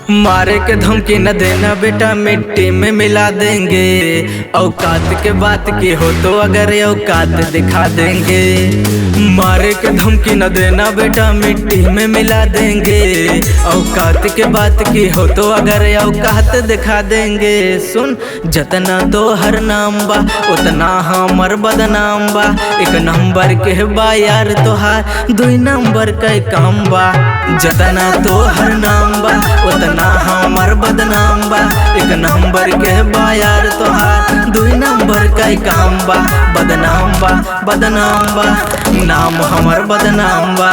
मारे के धमकी न देना बेटा, मिट्टी में मिला देंगे। औकात के बात की हो तो अगर औकात दिखा देंगे। मारे के धमकी न देना बेटा, मिट्टी में मिला देंगे। औकात के बात की हो तो अगर औकात दिखा देंगे। सुन, जतना तो हर नाम बा उतना हमर बदनाम बा। एक नंबर के बा यार तोहार, 2 नंबर के काम बा। जतना तो हर नाम बा उतना हमर बदनाम बा। 1 नंबर के बा यार तोहार, 2 नंबर का काम बा। बदनाम बा, बदनाम बा, नाम हमर बदनाम बा।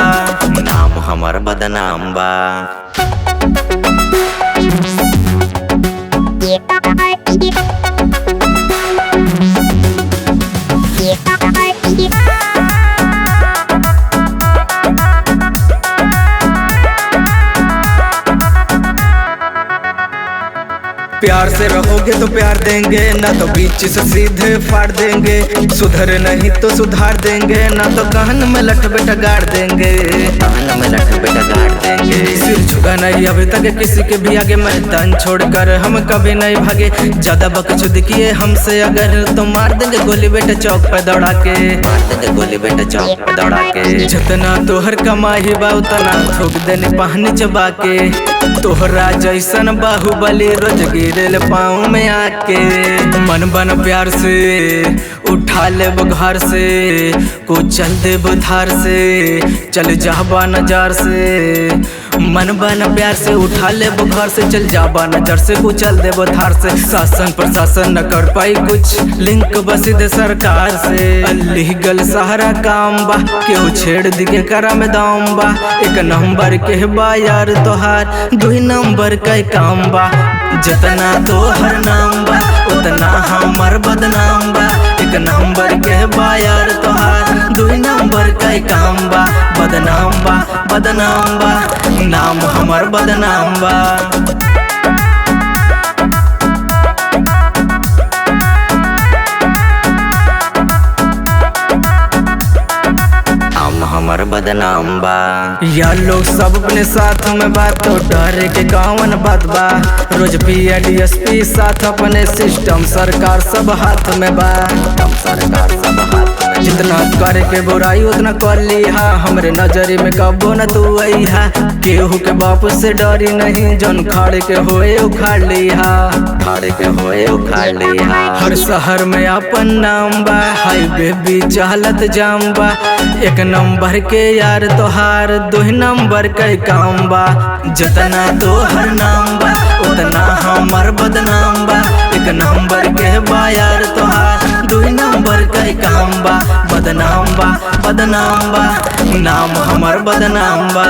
नाम हमर बदनाम बा। प्यार से रहोगे तो प्यार देंगे, ना तो बीच से सीधे फाड़ देंगे। सुधर नहीं तो सुधार देंगे, ना तो कान में लठ बेटा गाड़ देंगे। कान में लठ बेटा गाड़ देंगे। सिर झुका नहीं अभी तक किसी के भी आगे, मैदान छोड़कर हम कभी नहीं भागे। ज्यादा बकचोद किए हमसे अगर तो मार देंगे गोली बेटा चौक पे दौड़ा के। मार देंगे गोली बेटा चौक पे दौड़ा के। जितना तोहर कमाई बा उतना थूक देने पानी चबा के। तोहरा जैसन बाहुबली रोज गिरल पाँव में आके। मन बन प्यार से उठा ले घर से, कुचल दे बुधार से, चल जाबा नजर से। मन बन प्यार से उठा ले घर से, चल जाबा नजर से, कुचल दे बुधार से। शासन प्रशासन न कर पाई कुछ, लिंक बस दे सरकार से। अलीगल सहारा काम बा, केहू छेड़ दिखे करा में दाम बा। 1 नंबर के बा यार तोहार, 2 नंबर का काम बा। जितना तो हर नाम बा उतना हमर बदनाम बा। 1 नंबर के बा यार तोहार, 2 नंबर का काम बा। बदनाम बा, बदनाम बा, नाम हमर बदनाम बा। हमर बदनाम बा। यार लोग सब अपने साथ में बात तो डर के कौन बात बा। रोज PIDSP साथ अपने सिस्टम, सरकार सब हाथ में बा। सरकार सब हाथ में। जितना करे के बुराई उतना कर लिहा, हमरे नजरी में कबो न तू अइहा। केहू के बाप से डरी नहीं, जन खाड़ के होए उखाड़ लिहा। खाड़ के होए उखाड़ लिहा। हर शहर में अपन नाम बा, हाईवे भी चहलत जाम बा। 1 नंबर के यार तोहार, 2 नंबर के काम बा। जितना तो हर नाम बा उतना हमर बदनाम बा। 1 नंबर के बा यार तोहार, 2 नंबर के काम बा। बदनाम बा, बदनाम बा, नाम हमर बदनाम बा।